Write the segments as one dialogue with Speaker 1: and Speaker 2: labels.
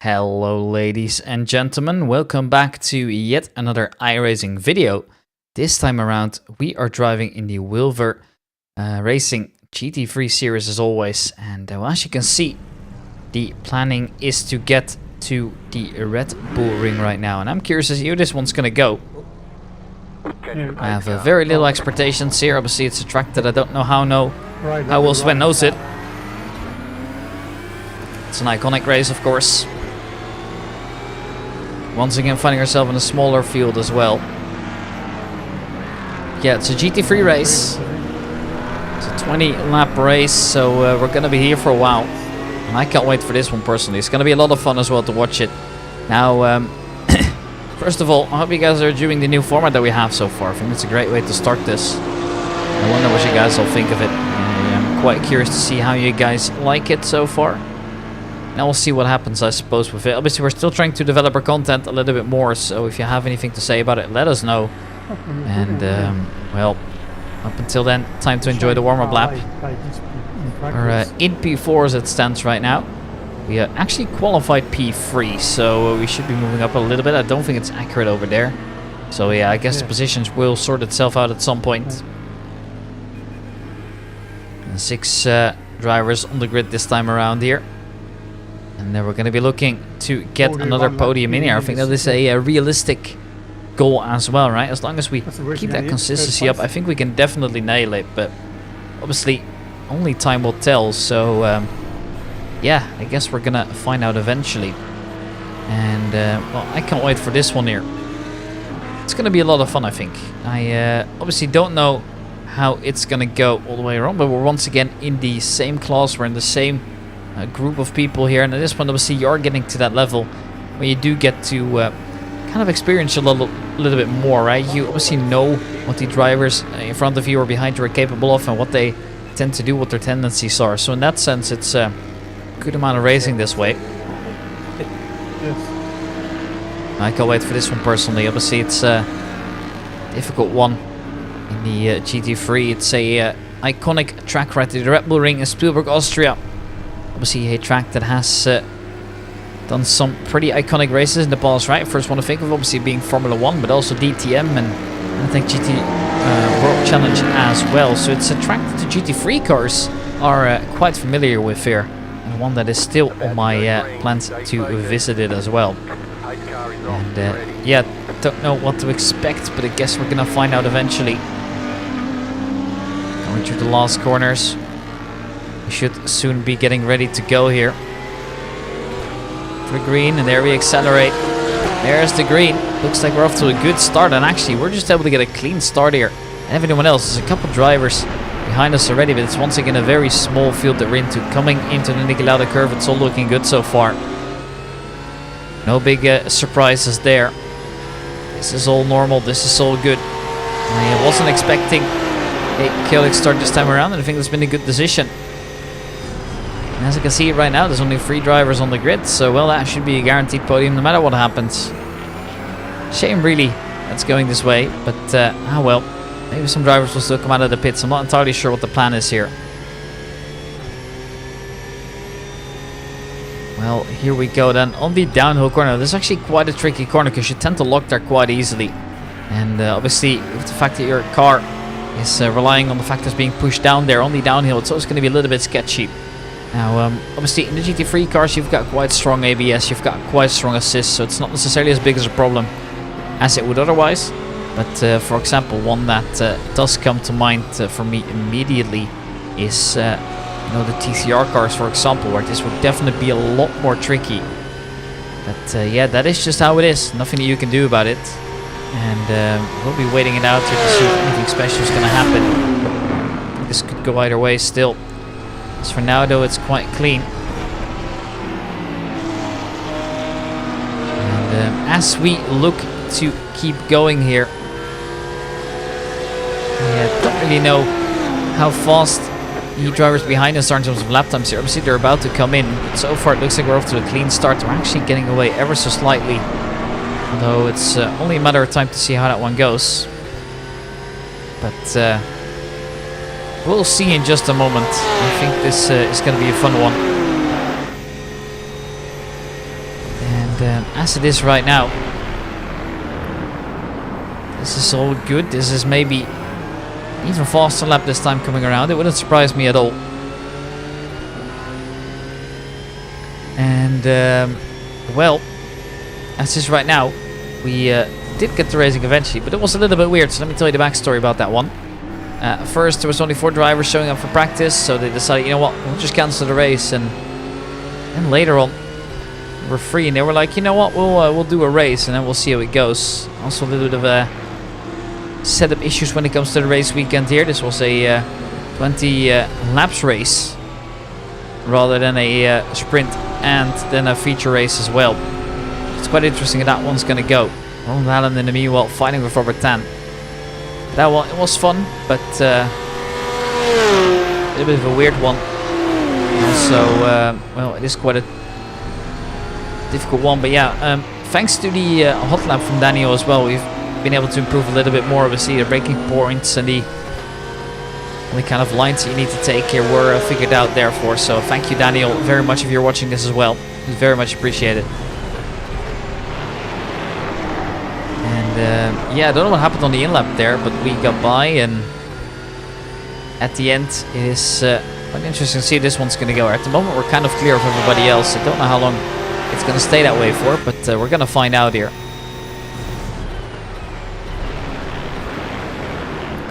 Speaker 1: Hello ladies and gentlemen, welcome back to yet another iRacing video. This time around we are driving in the Wilver Racing GT3 series as always, and as you can see the planning is to get to the Red Bull ring right now, and I'm curious to see how this one's gonna go. I have very little expectations here. Obviously it's a track that I don't know how well Sven knows it. It's an iconic race, of course. Once again finding ourselves in a smaller field as well. Yeah, it's a GT3 race. It's a 20 lap race, so we're going to be here for a while. And I can't wait for this one personally. It's going to be a lot of fun as well to watch it. Now, first of all, I hope you guys are enjoying the new format that we have so far. I think it's a great way to start this. I wonder what you guys all think of it. I'm quite curious to see how you guys like it so far. Now we'll see what happens, I suppose, with it. Obviously, we're still trying to develop our content a little bit more, so if you have anything to say about it, let us know. And, well, up until then, time to enjoy the warm-up lap. We're in P4 as it stands right now. We actually qualified P3, so we should be moving up a little bit. I don't think it's accurate over there. So, yeah, I guess the positions will sort itself out at some point. And 6 drivers on the grid this time around here. And then we're going to be looking to get another podium in here. I think that is a realistic goal as well, right? As long as we keep that consistency up, I think we can definitely nail it. But obviously, only time will tell. So, yeah, I guess we're going to find out eventually. And, well, I can't wait for this one here. It's going to be a lot of fun, I think. I obviously don't know how it's going to go all the way around, but we're once again in the same class. We're in the same group of people here, and at this point obviously you're getting to that level where you do get to kind of experience a little bit more, right? You obviously know what the drivers in front of you or behind you are capable of and what they tend to do, what their tendencies are. So in that sense it's a good amount of racing this way. I can't wait for this one personally. Obviously it's a difficult one in the GT3. It's a iconic track right there, the Red Bull Ring in Spielberg, Austria. Obviously a track that has done some pretty iconic races in the past, right? First one to think of obviously being Formula 1, but also DTM and I think GT World Challenge as well. So it's a track that the GT3 cars are quite familiar with here. And one that is still on my plans to visit it as well. And yeah, I don't know what to expect, but I guess we're gonna find out eventually. Going through the last corners. We should soon be getting ready to go here. For green, and there we accelerate. There's the green. Looks like we're off to a good start, and actually we're just able to get a clean start here. And everyone else, there's a couple drivers behind us already, but it's once again a very small field that we're into. Coming into the Niki Lauda curve, it's all looking good so far. No big surprises there. This is all normal, this is all good. I wasn't expecting a chaotic start this time around, and I think that's been a good decision. And as I can see right now, there's only 3 drivers on the grid, so well, that should be a guaranteed podium no matter what happens. Shame really that's going this way, but ah well, maybe some drivers will still come out of the pits. I'm not entirely sure what the plan is here. Well, here we go then on the downhill corner. This is actually quite a tricky corner because you tend to lock there quite easily. And obviously, with the fact that your car is relying on the fact that it's being pushed down there on the downhill, it's always going to be a little bit sketchy. Now, obviously in the GT3 cars you've got quite strong ABS, you've got quite strong assist, so it's not necessarily as big as a problem as it would otherwise. But for example, one that does come to mind for me immediately is you know, the GT3 R cars, for example, where this would definitely be a lot more tricky. But yeah, that is just how it is. Nothing that you can do about it. And we'll be waiting it out here to see if anything special is going to happen. This could go either way still. As for now though, it's quite clean. And as we look to keep going here, I don't really know how fast the drivers behind us are in terms of lap times here. Obviously they're about to come in, but so far it looks like we're off to a clean start. We're actually getting away ever so slightly, although it's only a matter of time to see how that one goes. But we'll see in just a moment. I think this is going to be a fun one. And as it is right now, this is all good. This is maybe even faster lap this time coming around. It wouldn't surprise me at all. And well, as is right now, we did get to racing eventually, but it was a little bit weird. So let me tell you the backstory about that one. First, there was only 4 drivers showing up for practice, so they decided, you know what, we'll just cancel the race. And later on, we're free, and they were like, you know what, we'll do a race, and then we'll see how it goes. Also, a little bit of setup issues when it comes to the race weekend here. This was a 20 laps race rather than a sprint and then a feature race as well. It's quite interesting how that one's going to go. Ron Allen in the meanwhile fighting with Robert Tan. That one, it was fun, but a little bit of a weird one. Also, well, it is quite a difficult one, but yeah, thanks to the hot lap from Daniel as well, we've been able to improve a little bit more. Obviously, the braking points and the kind of lines that you need to take here were figured out therefore. So thank you, Daniel, very much if you're watching this as well. It's very much appreciated. And yeah, I don't know what happened on the in-lap there, but we got by, and at the end it is quite interesting to see this one's going to go. At the moment we're kind of clear of everybody else. I don't know how long it's going to stay that way for, but we're going to find out here.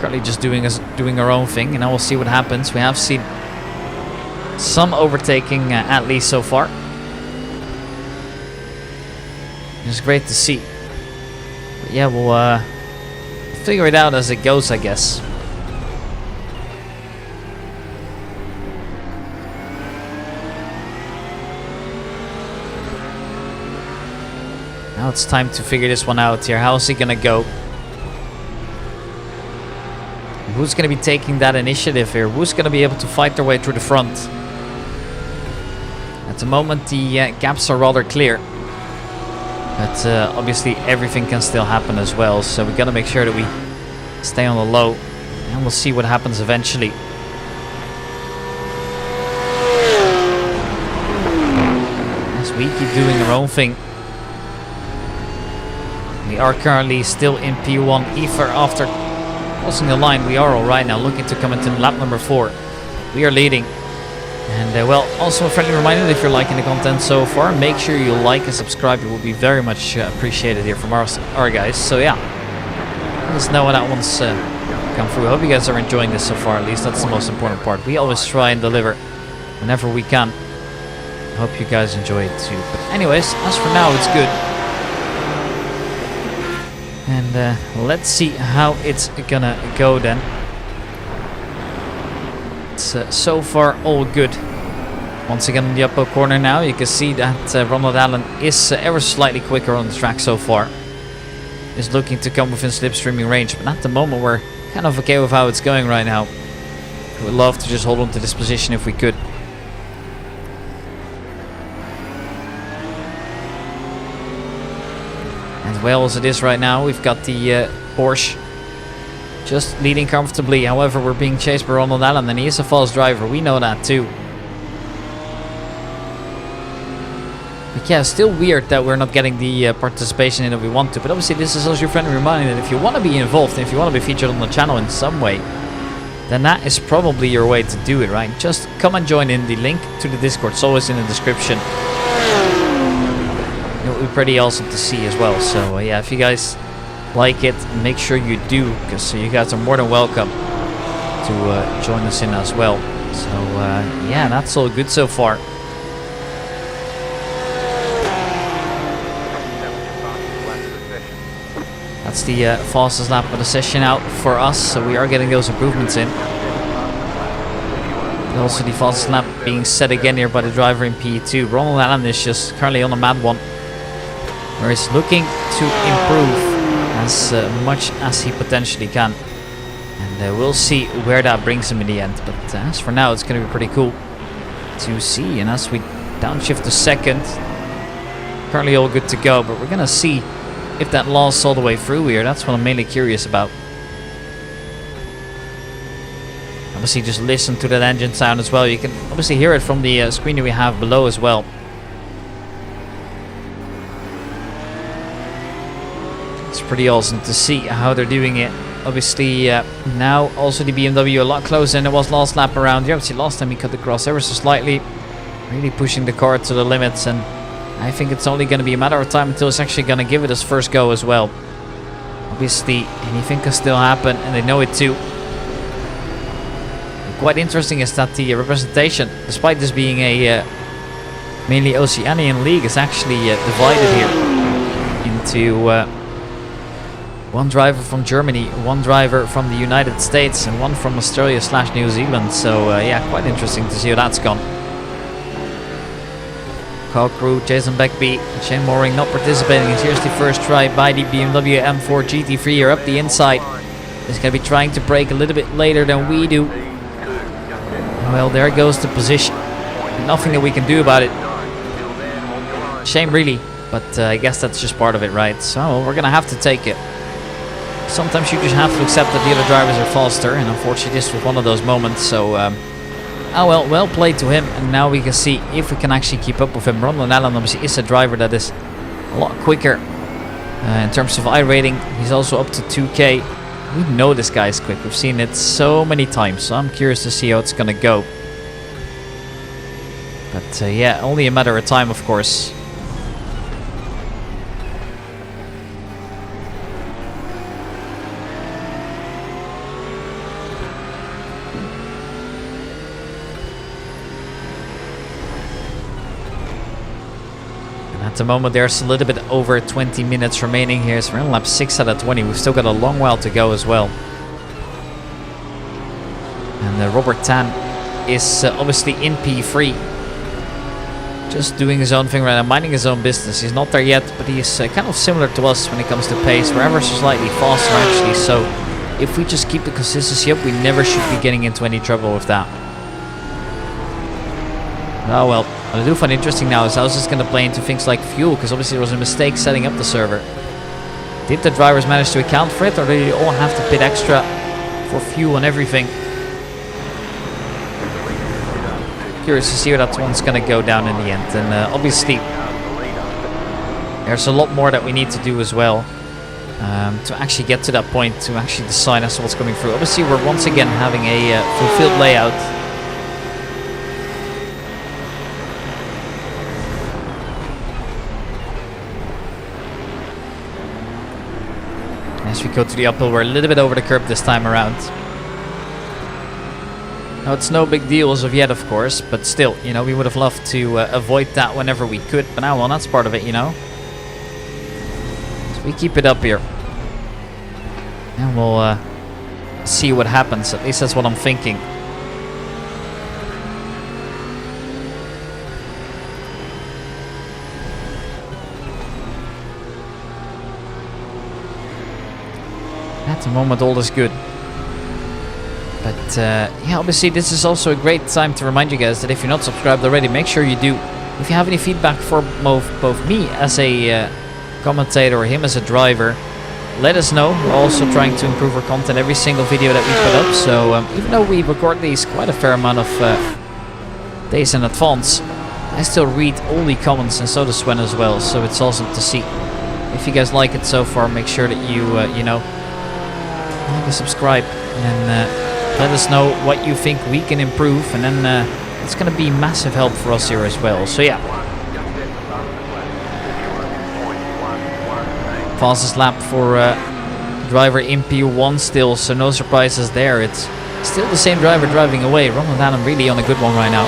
Speaker 1: Currently just doing our own thing, and now we'll see what happens. We have seen some overtaking at least so far. It's great to see. But yeah, we'll figure it out as it goes, I guess. Now it's time to figure this one out here. How's it gonna go? Who's going to be taking that initiative here? Who's going to be able to fight their way through the front? At the moment, the gaps are rather clear. But obviously, everything can still happen as well. So we got to make sure that we stay on the low. And we'll see what happens eventually. As we keep doing our own thing. We are currently still in P1 Ether after crossing the line. We are alright now, looking to come into lap number 4. We are leading. And well, also a friendly reminder, if you're liking the content so far, make sure you like and subscribe. It will be very much appreciated here from our guys. So yeah, let us know when that one's come through. I hope you guys are enjoying this so far. At least that's the most important part. We always try and deliver whenever we can. I hope you guys enjoy it too. But anyways, as for now, it's good. And let's see how it's gonna go then. It's so far all good. Once again in the upper corner now, you can see that Ronald Allen is ever slightly quicker on the track so far. Is looking to come within slipstreaming range, but at the moment we're kind of okay with how it's going right now. We would love to just hold on to this position if we could. As well as it is right now, we've got the Porsche just leading comfortably. However, we're being chased by Ronald Allen, and he is a fast driver. We know that too. But yeah, still weird that we're not getting the participation in that we want to. But obviously, this is also your friendly reminder that if you want to be involved, and if you want to be featured on the channel in some way, then that is probably your way to do it, right? Just come and join in. The link to the Discord is always in the description. It will be pretty awesome to see as well. So yeah, if you guys like it, make sure you do, because you guys are more than welcome to join us in as well. So yeah, that's all good so far. That's the fastest lap of the session out for us, so we are getting those improvements in. And also the fastest lap being set again here by the driver in P2. Ronald Allen is just currently on a mad one, where he's looking to improve as much as he potentially can. And we'll see where that brings him in the end. But as for now, it's going to be pretty cool to see. And as we downshift to second, currently all good to go, but we're going to see if that lasts all the way through here. That's what I'm mainly curious about. Obviously, just listen to that engine sound as well. You can obviously hear it from the screen that we have below as well. It's pretty awesome to see how they're doing it. Obviously, now also the BMW a lot closer than it was last lap around here. Obviously, last time he cut across ever so slightly. Really pushing the car to the limits, and I think it's only going to be a matter of time until it's actually going to give it his first go as well. Obviously, anything can still happen, and they know it too. Quite interesting is that the representation, despite this being a mainly Oceanian league, is actually divided here into one driver from Germany, one driver from the United States, and one from Australia / New Zealand. So yeah, quite interesting to see how that's gone. Car crew, Jason Beckby, Shane Mooring not participating. And here's the first try by the BMW M4 GT3 here up the inside. He's going to be trying to brake a little bit later than we do. Well, there goes the position. Nothing that we can do about it. Shame really, but I guess that's just part of it, right? So we're going to have to take it. Sometimes you just have to accept that the other drivers are faster, and unfortunately this was one of those moments. So oh well played to him, and now we can see if we can actually keep up with him. Ron Allen obviously is a driver that is a lot quicker in terms of iRating. He's also up to 2K. We know this guy is quick. We've seen it so many times, so I'm curious to see how it's gonna go. But yeah, only a matter of time, of course. At the moment there's a little bit over 20 minutes remaining here, so we're in lap 6 out of 20. We've still got a long while to go as well. And Robert Tan is obviously in P3, just doing his own thing right now, minding his own business. He's not there yet, but he's kind of similar to us when it comes to pace. We're ever so slightly faster actually, so if we just keep the consistency up, we never should be getting into any trouble with that. Oh well. What I do find interesting now is how is this going to play into things like fuel, because obviously there was a mistake setting up the server. Did the drivers manage to account for it, or do they all have to bid extra for fuel and everything? Curious to see how that one's going to go down in the end. And obviously there's a lot more that we need to do as well to actually get to that point, to actually decide as to what's coming through. Obviously we're once again having a fulfilled layout. As we go to the uphill, we're a little bit over the curb this time around. Now it's no big deal as of yet, of course, but still, you know, we would have loved to avoid that whenever we could. But now, well, that's part of it, you know. So we keep it up here, and we'll see what happens. At least that's what I'm thinking. At the moment all is good, but yeah, obviously this is also a great time to remind you guys that if you're not subscribed already, make sure you do. If you have any feedback for both me as a commentator or him as a driver, let us know. We're also trying to improve our content every single video that we put up, so even though we record these quite a fair amount of days in advance, I still read all the comments, and so does Sven as well, so it's awesome to see. If you guys like it so far, make sure that you you know, like and subscribe, and let us know what you think we can improve, and then it's going to be massive help for us here as well. So yeah, fastest lap for driver in P1 still, so no surprises there. It's still the same driver driving away. Ronald Allen really on a good one right now.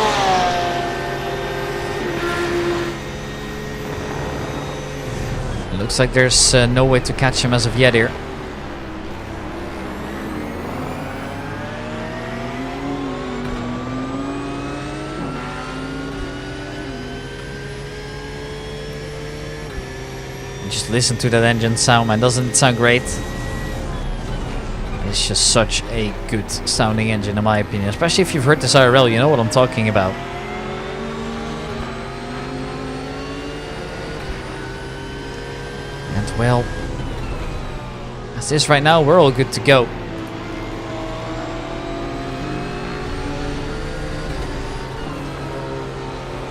Speaker 1: It looks like there's no way to catch him as of yet here. Just listen to that engine sound, man. Doesn't it sound great? It's just such a good sounding engine in my opinion. Especially if you've heard this IRL, you know what I'm talking about. And well, as this right now, we're all good to go.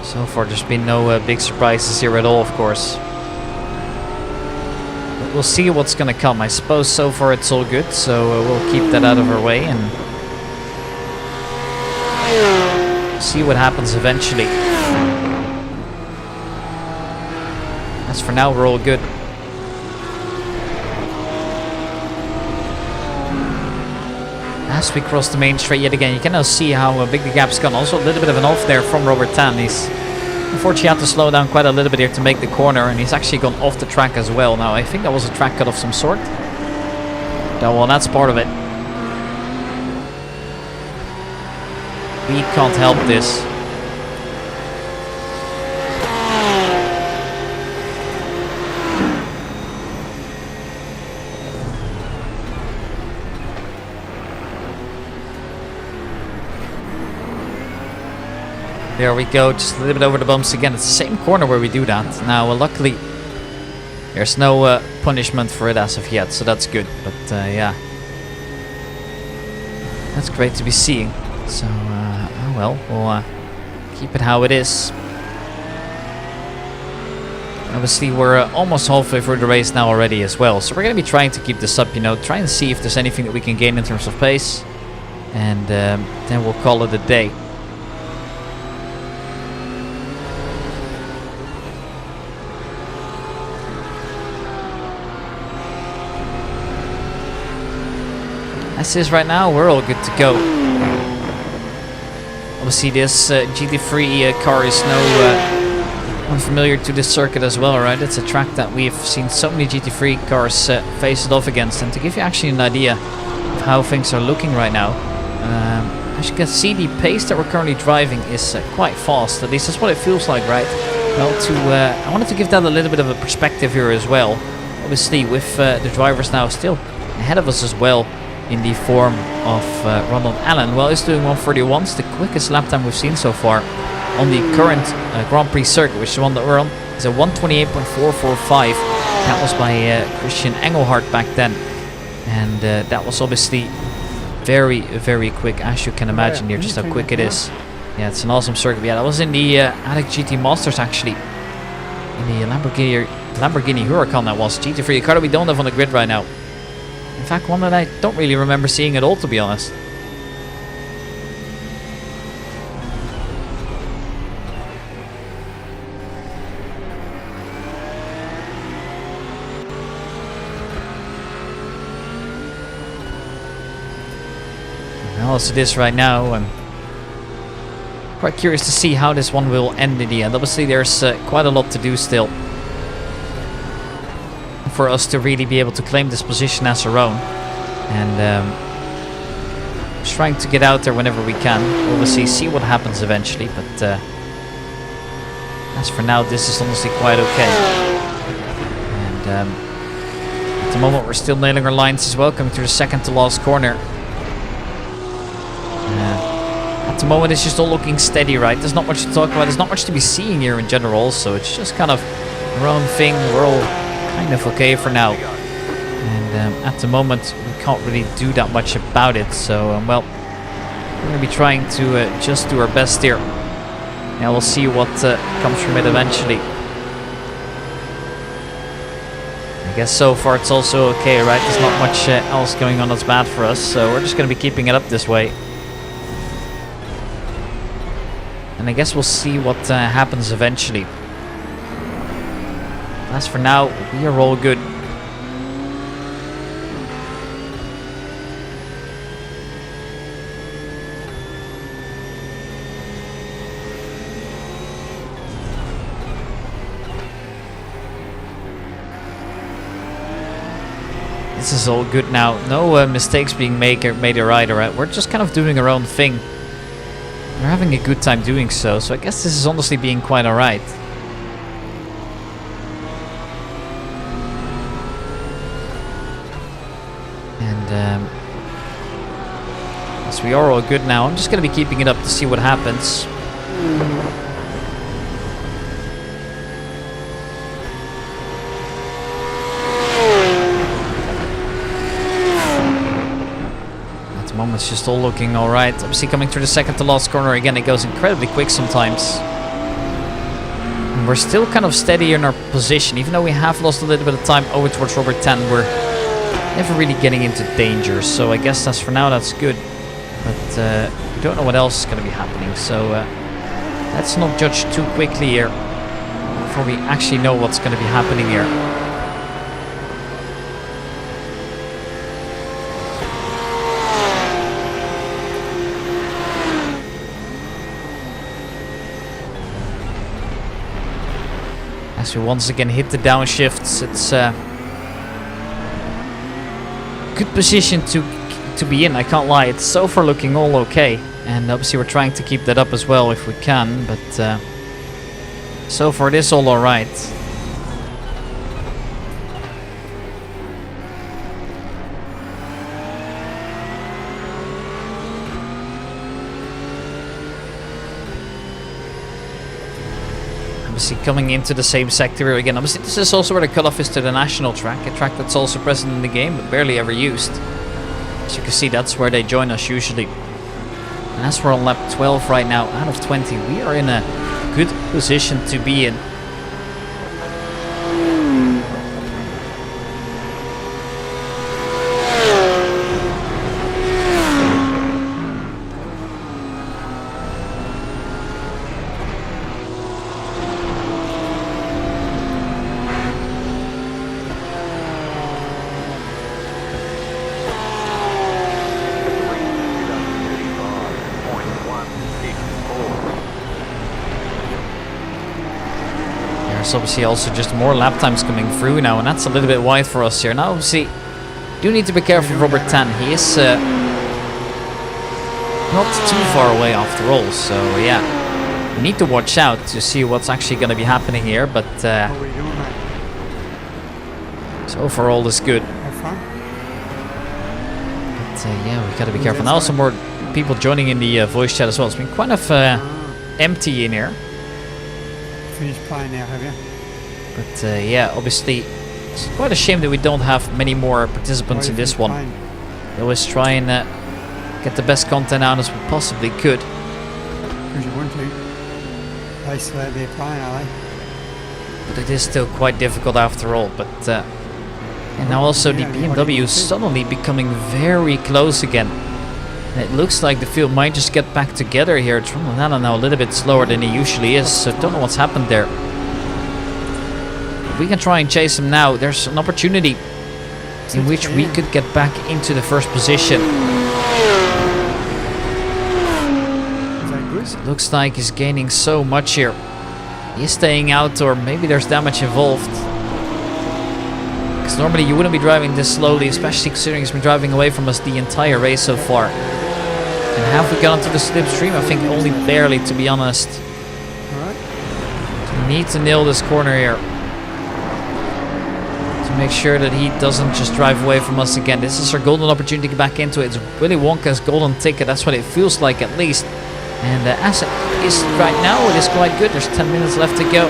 Speaker 1: So far there's been no big surprises here at all, of course. we'll see what's gonna come. I suppose so far it's all good, so we'll keep that out of our way and see what happens eventually. As for now, we're all good. As we cross the main straight yet again, you can now see how big the gap's gone. Also a little bit of an off there from Robert Tan. He's unfortunately had to slow down quite a little bit here to make the corner, and he's actually gone off the track as well. Now I think that was a track cut of some sort. Yeah, well, that's part of it. We can't help this. There we go, just a little bit over the bumps again. It's the same corner where we do that. Now, luckily, there's no punishment for it as of yet, so that's good. But yeah, that's great to be seeing. So, oh well, we'll keep it how it is. Obviously, we're almost halfway through the race now already as well. So we're going to be trying to keep this up, you know, try and see if there's anything that we can gain in terms of pace. And then we'll call it a day. As is right now, we're all good to go. Obviously, this GT3 car is no unfamiliar to this circuit as well, right? It's a track that we've seen so many GT3 cars face it off against. And to give you actually an idea of how things are looking right now, as you can see, the pace that we're currently driving is quite fast. At least that's what it feels like, right? Well, I wanted to give that a little bit of a perspective here as well. Obviously, with the drivers now still ahead of us as well, in the form of Ronald Allen. Well, he's doing 1:31. It's the quickest lap time we've seen so far on the current Grand Prix circuit, which is the one that we're on. It's a 1:28.445. That was by Christian Engelhardt back then. And that was obviously very, very quick, as you can imagine here, just how quick it is. Yeah, it's an awesome circuit. Yeah, that was in the Attic GT Masters, actually. In the Lamborghini Huracan, that was. GT3, a car that we don't have on the grid right now. In fact, one that I don't really remember seeing at all, to be honest. Well, as it is right now, I'm quite curious to see how this one will end in the end. Obviously, there's quite a lot to do still for us to really be able to claim this position as our own, and just trying to get out there whenever we can. Obviously, see what happens eventually, but as for now, this is honestly quite okay. And at the moment, we're still nailing our lines as well, coming through the second to last corner. At the moment, it's just all looking steady, right? There's not much to talk about. There's not much to be seeing here in general, so it's just kind of our own thing. We're all kind of okay for now, and at the moment we can't really do that much about it, so well, we're going to be trying to just do our best here, and we'll see what comes from it eventually. I guess so far it's also okay, right? There's not much else going on that's bad for us, so we're just going to be keeping it up this way, and I guess we'll see what happens eventually. As for now, we are all good. This is all good now. No mistakes being made or right, alright? We're just kind of doing our own thing. We're having a good time doing so, so I guess this is honestly being quite alright. As we are all good now, I'm just going to be keeping it up to see what happens. At the moment, it's just all looking alright. Obviously, coming through the second to last corner again, it goes incredibly quick sometimes. And we're still kind of steady in our position. Even though we have lost a little bit of time over towards Robert 10, we're never really getting into danger. So I guess that's for now, that's good. But we don't know what else is going to be happening. So let's not judge too quickly here before we actually know what's going to be happening here. As we once again hit the downshifts, it's a good position to be in, I can't lie. It's so far looking all okay, and obviously we're trying to keep that up as well if we can, but so far it is all alright. Obviously coming into the same sector here again. Obviously this is also where the cutoff is to the national track, a track that's also present in the game but barely ever used. As you can see, that's where they join us usually. And as we're on lap 12 right now out of 20, we are in a good position to be in. Obviously also just more lap times coming through now, and that's a little bit wide for us here. Now obviously do need to be careful of Robert 10. He is not too far away after all, so yeah, we need to watch out to see what's actually going to be happening here, but so far all is good. But yeah, we got to be careful. Now some more people joining in the voice chat as well. It's been kind of empty in here.
Speaker 2: Finished playing now, have you?
Speaker 1: But yeah, obviously it's quite a shame that we don't have many more participants in this one. We always try and get the best content out as we possibly could.
Speaker 2: Because you want to. They still out there playing, are they?
Speaker 1: But it is still quite difficult after all. But and now also the BMW is suddenly becoming very close again. And it looks like the field might just get back together here. It's running now a little bit slower than it usually is, so don't know what's happened there. If we can try and chase him now, there's an opportunity in which we could get back into the first position. So it looks like he's gaining so much here. He's staying out, or maybe there's damage involved. Because normally you wouldn't be driving this slowly, especially considering he's been driving away from us the entire race so far. And have we got onto the slipstream? I think only barely, to be honest. So we need to nail this corner here to make sure that he doesn't just drive away from us again. This is our golden opportunity to get back into it. It's Willy Wonka's golden ticket. That's what it feels like, at least. And as it is right now, it is quite good. There's 10 minutes left to go.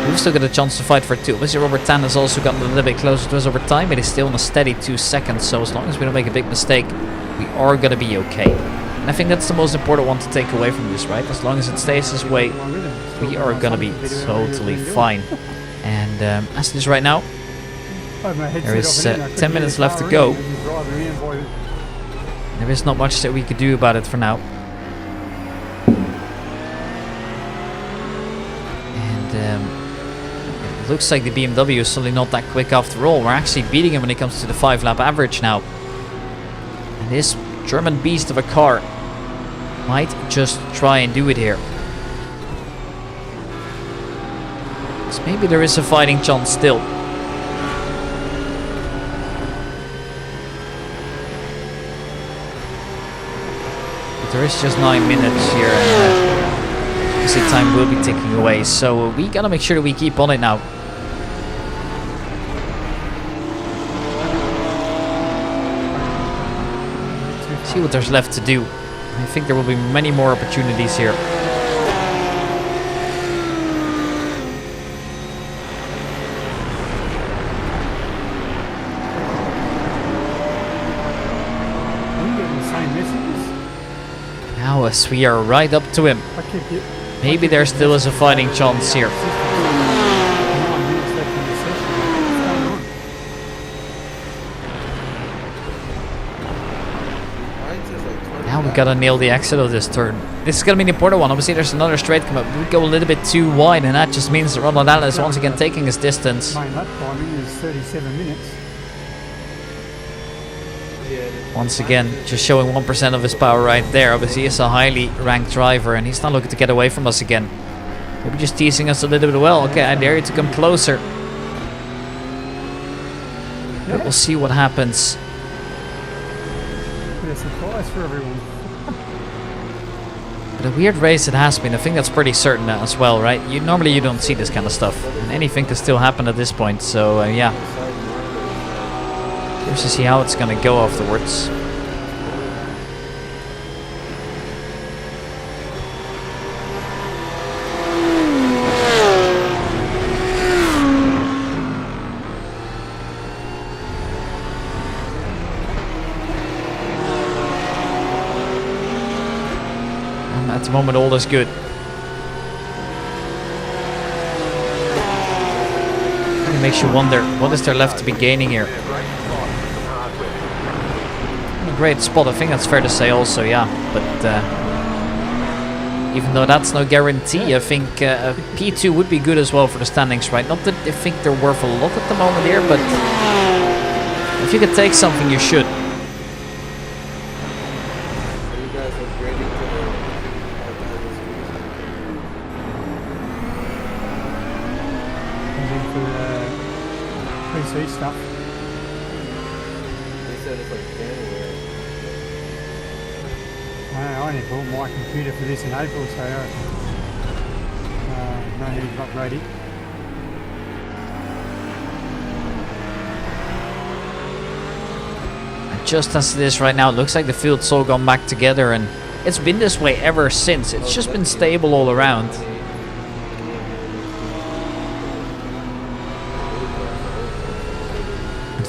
Speaker 1: We've still got a chance to fight for 2. Obviously, Robert 10 has also gotten a little bit closer to us over time. It is still in a steady 2 seconds. So as long as we don't make a big mistake, we are going to be okay. And I think that's the most important one to take away from this, right? As long as it stays this way, we are going to be totally fine. And as it is right now, there is 10 minutes left to go. There is not much that we could do about it for now. And it looks like the BMW is suddenly not that quick after all. We're actually beating him when it comes to the 5-lap average now. And this German beast of a car might just try and do it here. So maybe there is a fighting chance still. But there is just 9 minutes here, and obviously time will be ticking away. So we gotta make sure that we keep on it now. See what there's left to do. I think there will be many more opportunities here. Now as we are right up to him, maybe there still is a fighting chance here. We gotta nail the exit of this turn. This is gonna be an important one. Obviously, there's another straight come up. We go a little bit too wide, and that just means that Ronald is once again taking his distance.
Speaker 2: Main lap timing is 37 minutes.
Speaker 1: Once again, just showing 1% of his power right there. Obviously, he's a highly ranked driver, and he's not looking to get away from us again. Maybe just teasing us a little bit. Well, okay, I dare you to come closer. But we'll see what happens.
Speaker 2: Bit of surprise for everyone.
Speaker 1: But a weird race it has been. I think that's pretty certain as well, right? Normally you don't see this kind of stuff, and anything can still happen at this point. So yeah, curious to see how it's gonna go afterwards. At the moment, all is good. It makes you wonder, what is there left to be gaining here? A great spot, I think that's fair to say also, yeah. But even though that's no guarantee, I think P2 would be good as well for the standings, right? Not that I think they're worth a lot at the moment here, but if you could take something, you should.
Speaker 2: PC stuff.
Speaker 3: They said it's like January.
Speaker 2: I only bought my computer for this in April, so no need to upgrade it.
Speaker 1: And just as it is right now, it looks like the field's all gone back together, and it's been this way ever since. It's just been stable all around.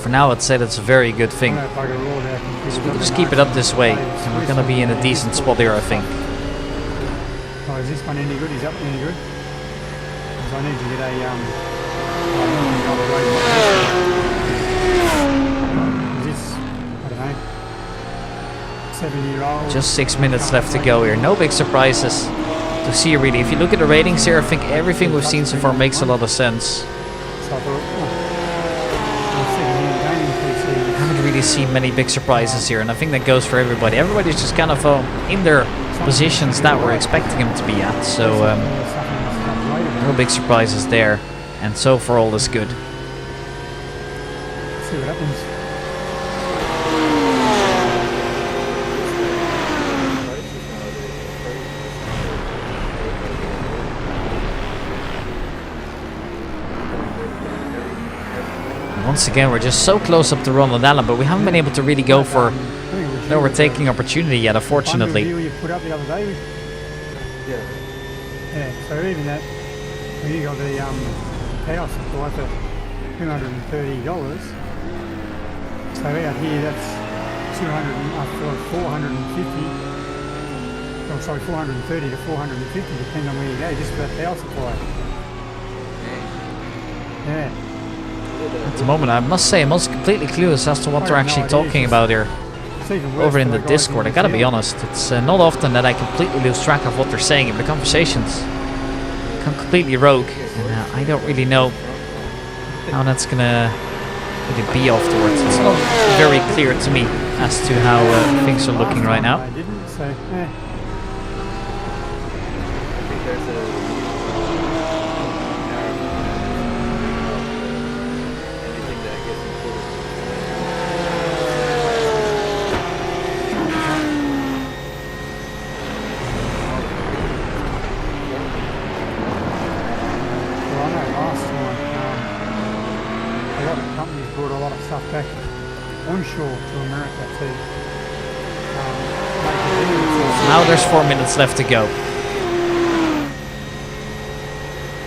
Speaker 1: For now, I'd say that's a very good thing. So we can just keep it up this way, and we're gonna be in a decent spot here, I think.
Speaker 2: Oh, is this one any good? Is that one any good? Because I need to get a is this, I don't know, 7-year-old?
Speaker 1: Just 6 minutes left to go here. No big surprises to see really. If you look at the ratings here, I think everything we've seen so far makes a lot of sense.
Speaker 2: So I thought,
Speaker 1: Haven't really seen many big surprises here, and I think that goes for everybody. Everybody's just kind of in their positions that we're expecting them to be at, so no big surprises there, and so far all is good.
Speaker 2: see what happens.
Speaker 1: Once again, we're just so close up to Ronald Allen, but we haven't been able to really go for an overtaking opportunity yet, unfortunately.
Speaker 2: You put up the other day. Yeah. So even that, when you got the power supply for $230. So out here, that's 450. Oh, sorry, 430 to 450, depending on where you go, just for that power supply. Yeah.
Speaker 1: At the moment, I must say, I'm also completely clueless as to what they're actually talking about here over in the Discord. I gotta be honest, it's not often that I completely lose track of what they're saying in the conversations. Come completely rogue, and I don't really know how that's gonna really be afterwards. It's not very clear to me as to how things are looking right now.
Speaker 2: I didn't, so,
Speaker 3: I think there's anything that gets included.
Speaker 2: Well, I know last time a lot of companies brought a lot of stuff back onshore to America to make it easy.
Speaker 1: Now there's 4 minutes left to go.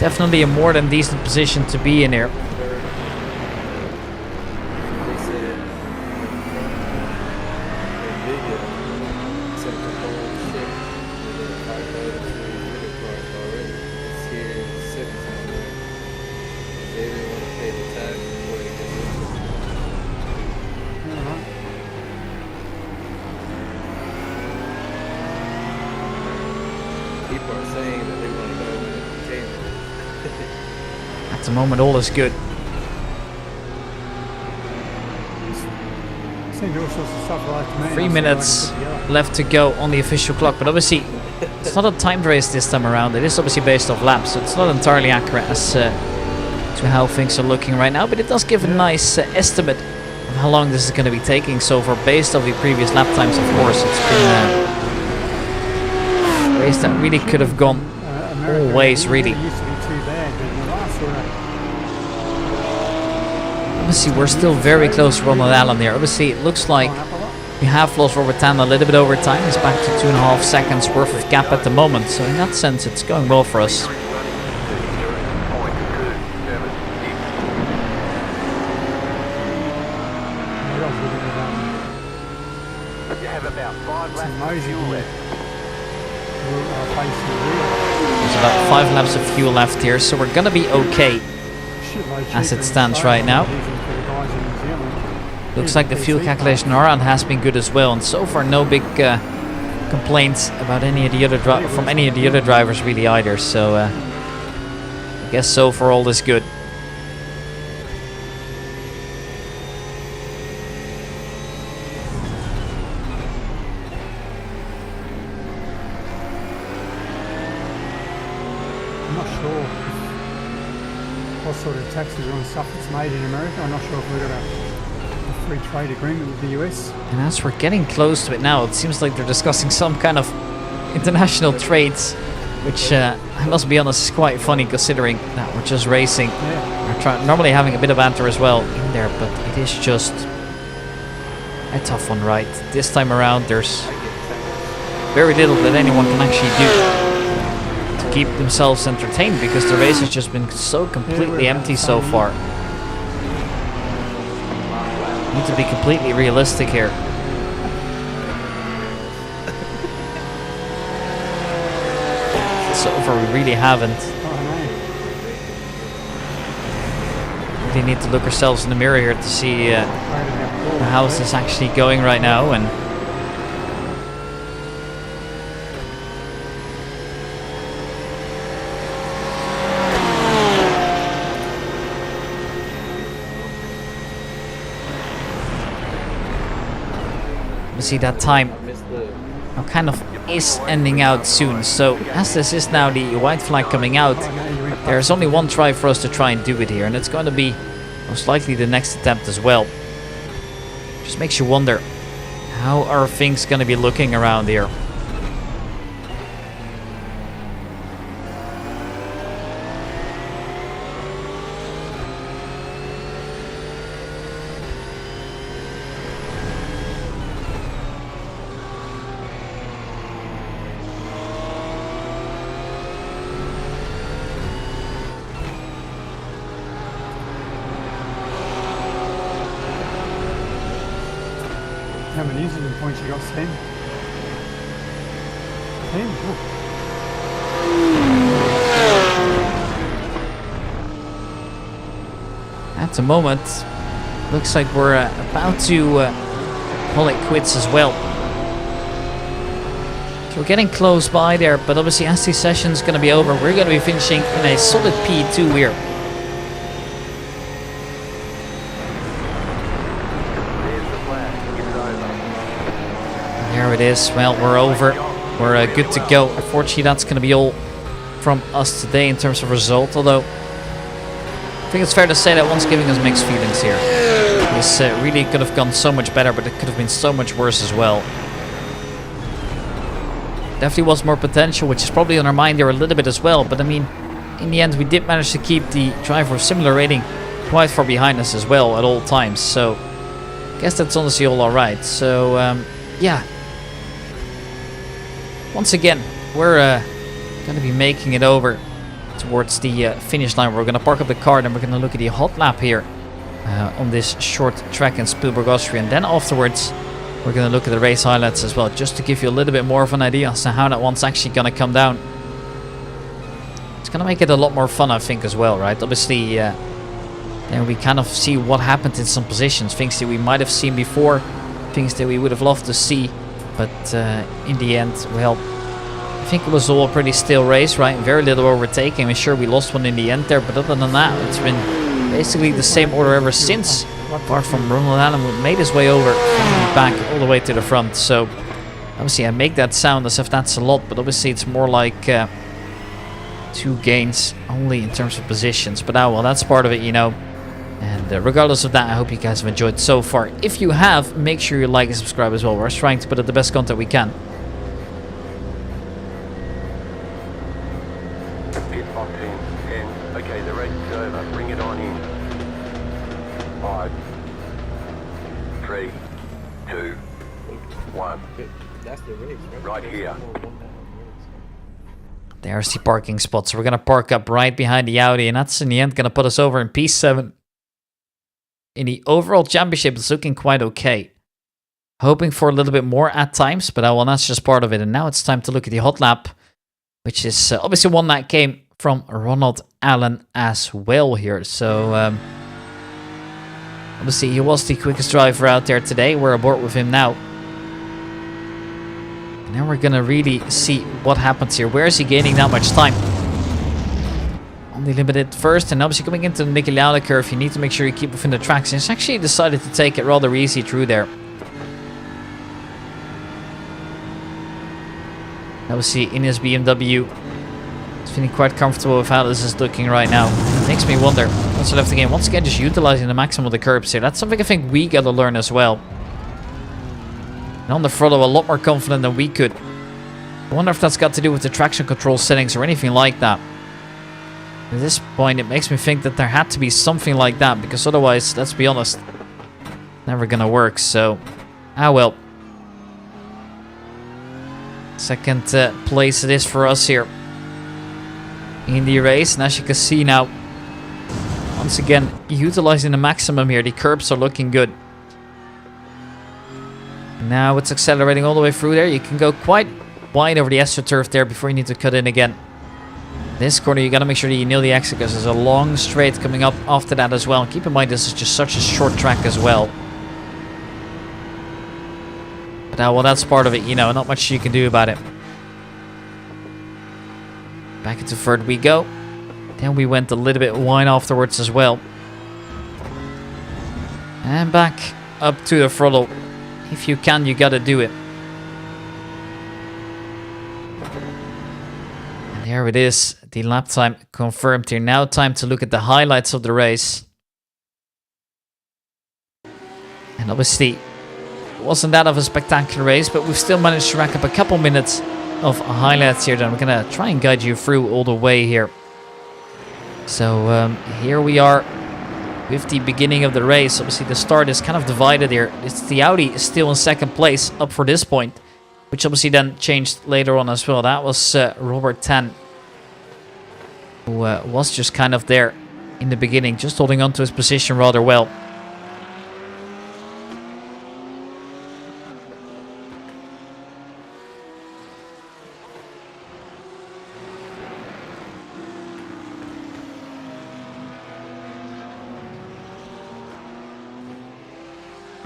Speaker 1: Definitely a more than decent position to be in here.
Speaker 3: They said NVIDIA sent the whole ship with a 5,300 cars already. It's here sitting somewhere. They didn't want to pay the tax before they get it. saying that they want to go with it.
Speaker 1: At the moment, all is good.
Speaker 2: Seemed all sorts of stuff like to me.
Speaker 1: 3 minutes left to go on the official clock, but obviously it's not a timed race this time around. It is obviously based off laps, so it's not entirely accurate as to how things are looking right now, but it does give a nice estimate of how long this is going to be taking so far based off the previous lap times. Of course, it's been a race that really could have gone all ways, really.
Speaker 2: It used to be too bad, but in the last sort of
Speaker 1: Obviously, we're still very close to Ronald Allen here. Obviously, it looks like we have lost Robert Tan a little bit over time. He's back to 2.5 seconds worth of gap at the moment. So in that sense, it's going well for us. There's about 5 laps of fuel left here, so we're gonna be okay as it stands right now. Looks like the fuel calculation on our end has been good as well, and so far no big complaints about any of the other from any of the other drivers really either. So I guess so far all is good.
Speaker 2: I'm not sure what sort of taxes on stuff that's made in America. I'm not sure if we've got a free trade agreement with the US.
Speaker 1: And as we're getting close to it now, it seems like they're discussing some kind of international trades, which I must be honest is quite funny considering that we're just racing.
Speaker 2: Yeah.
Speaker 1: We're normally having a bit of banter as well in there, but it is just a tough one, right? This time around there's very little that anyone can actually do to keep themselves entertained because the race has just been so completely empty so far. Need to be completely realistic here. So far we really haven't. We need to look ourselves in the mirror here to see how this is actually going right now. And see that time now kind of is ending out soon. So as this is now the white flag coming out, there's only one try for us to try and do it here, and it's going to be most likely the next attempt as well. Just makes you wonder, how are things going to be looking around here?
Speaker 2: How many incident points you got, 10? 10? Oh.
Speaker 1: At the moment, looks like we're about to call it quits as well. So we're getting close by there, but obviously as this session's going to be over, we're going to be finishing in a solid P2 here. There it is. Well, we're over. We're good to go. Unfortunately, that's going to be all from us today in terms of result. Although, I think it's fair to say that one's giving us mixed feelings here. This really could have gone so much better, but it could have been so much worse as well. Definitely was more potential, which is probably on our mind there a little bit as well. But I mean, in the end, we did manage to keep the driver of similar rating quite far behind us as well at all times. So, I guess that's honestly all alright. So, yeah. Once again, we're going to be making it over towards the finish line. We're going to park up the car, and we're going to look at the hot lap here on this short track in Spielberg, Austria. And then afterwards, we're going to look at the race highlights as well, just to give you a little bit more of an idea as to how that one's actually going to come down. It's going to make it a lot more fun, I think, as well, right? Obviously, then we kind of see what happened in some positions, things that we might have seen before, things that we would have loved to see. But in the end, well, I think it was all a pretty still race, right? Very little overtaking. I'm sure we lost one in the end there, but other than that, it's been basically the same order ever since. Apart from Ronald Allen, who made his way over from the back all the way to the front. So obviously I make that sound as if that's a lot, but obviously it's more like 2 gains only in terms of positions. But well, that's part of it, you know. And regardless of that, I hope you guys have enjoyed so far. If you have, make sure you like and subscribe as well. We're trying to put out the best content we can.
Speaker 4: Okay, the race is over. Bring it on in. 5, 3, 2, 1.
Speaker 3: That's the race, right?
Speaker 4: Right here.
Speaker 1: There's the parking spot. So we're going to park up right behind the Audi. And that's in the end going to put us over in P7. In the overall championship, it's looking quite okay. Hoping for a little bit more at times. But well, that's just part of it. And now it's time to look at the hot lap. Which is obviously one that came from Ronald Allen as well here. So obviously he was the quickest driver out there today. We're aboard with him now. And now we're gonna really see what happens here. Where is he gaining that much time? Only limited first, and obviously coming into the Niki Lauda curve, you need to make sure you keep within the tracks. And he's actually decided to take it rather easy through there. Obviously in his BMW, he's feeling quite comfortable with how this is looking right now. It makes me wonder what's left of the game. Once again, just utilizing the maximum of the curbs here. That's something I think we gotta learn as well. And on the throttle, a lot more confident than we could. I wonder if that's got to do with the traction control settings or anything like that. At this point, it makes me think that there had to be something like that, because otherwise, let's be honest, never gonna work. So, well. Second place it is for us here in the race. And as you can see now, once again, utilizing the maximum here. The curbs are looking good. Now it's accelerating all the way through there. You can go quite wide over the AstroTurf there before you need to cut in again. This corner, you got to make sure that you nail the exit, because there's a long straight coming up after that as well. And keep in mind, this is just such a short track as well. But well, that's part of it, you know, not much you can do about it. Back into third we go. Then we went a little bit wide afterwards as well. And back up to the throttle. If you can, you gotta do it. And there it is. The lap time confirmed here. Now time to look at the highlights of the race. And obviously, it wasn't that of a spectacular race, but we've still managed to rack up a couple minutes of highlights here that I'm gonna try and guide you through all the way here. So here we are with the beginning of the race. Obviously the start is kind of divided here. It's the Audi is still in second place up for this point, which obviously then changed later on as well. That was Robert Tan, who was just kind of there in the beginning, just holding on to his position rather well.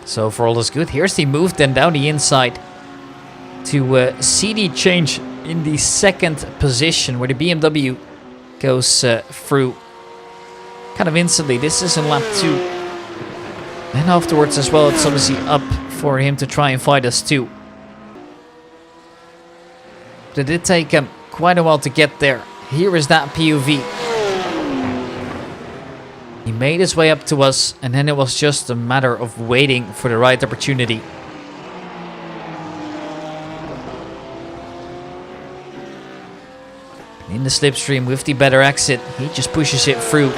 Speaker 1: So for all is good. Here's the move then down the inside to see the change in the second position where the BMW goes through kind of instantly. This is in lap 2. And afterwards as well, it's obviously up for him to try and fight us too. But it did take him quite a while to get there. Here is that POV. He made his way up to us, and then it was just a matter of waiting for the right opportunity. In the slipstream with the better exit, he just pushes it through.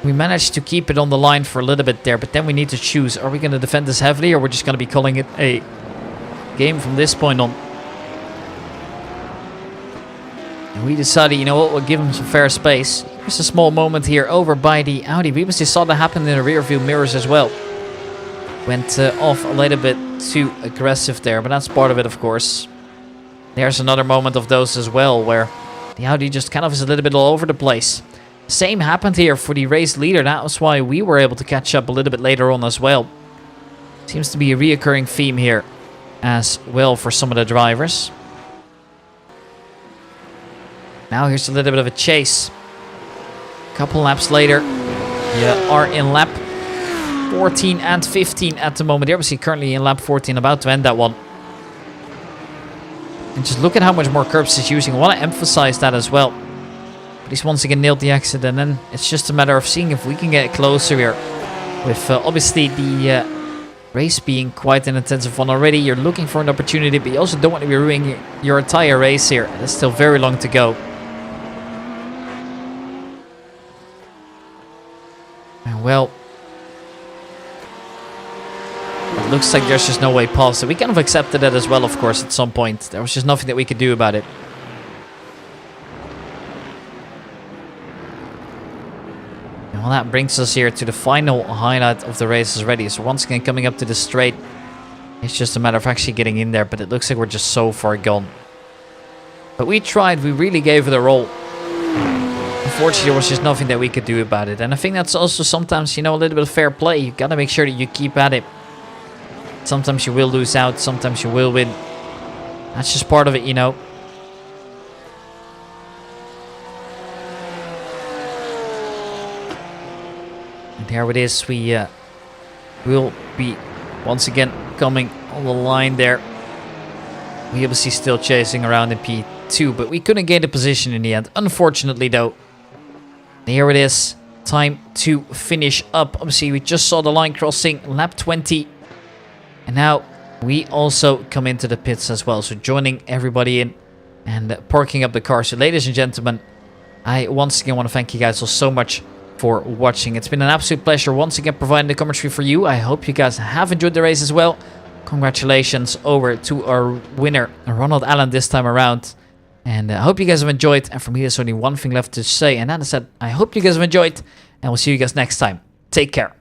Speaker 1: We managed to keep it on the line for a little bit there, but then we need to choose. Are we going to defend this heavily, or we're just going to be calling it a game from this point on? And we decided, you know what, we'll give him some fair space. Here's a small moment here over by the Audi. We obviously saw that happen in the rear view mirrors as well. Went off a little bit too aggressive there, but that's part of it, of course. There's another moment of those as well, where the Audi just kind of is a little bit all over the place. Same happened here for the race leader. That was why we were able to catch up a little bit later on as well. Seems to be a reoccurring theme here as well for some of the drivers. Now here's a little bit of a chase. A couple laps later, you are in lap 14 and 15 at the moment. You're obviously currently in lap 14, about to end that one. And just look at how much more curbs he's using. I want to emphasize that as well. But he's once again nailed the exit, and then it's just a matter of seeing if we can get closer here. With obviously the race being quite an intensive one already. You're looking for an opportunity, but you also don't want to be ruining your entire race here. There's still very long to go. And well, it looks like there's just no way past it. We kind of accepted it as well, of course, at some point. There was just nothing that we could do about it. And well, that brings us here to the final highlight of the race already. So once again, coming up to the straight, it's just a matter of actually getting in there, but it looks like we're just so far gone. But we tried, we really gave it a roll. Unfortunately, there was just nothing that we could do about it. And I think that's also sometimes, you know, a little bit of fair play. You gotta make sure that you keep at it. Sometimes you will lose out, sometimes you will win. That's just part of it, you know. And here it is. We will be once again coming on the line there. We obviously still chasing around in P2, but we couldn't gain the position in the end. Unfortunately, though. Here it is. Time to finish up. Obviously, we just saw the line crossing, lap 20. And now we also come into the pits as well. So joining everybody in and parking up the car. So ladies and gentlemen, I once again want to thank you guys all so much for watching. It's been an absolute pleasure once again providing the commentary for you. I hope you guys have enjoyed the race as well. Congratulations over to our winner, Ronald Allen, this time around. And I hope you guys have enjoyed. And for me, there's only one thing left to say. And that is that I hope you guys have enjoyed. And we'll see you guys next time. Take care.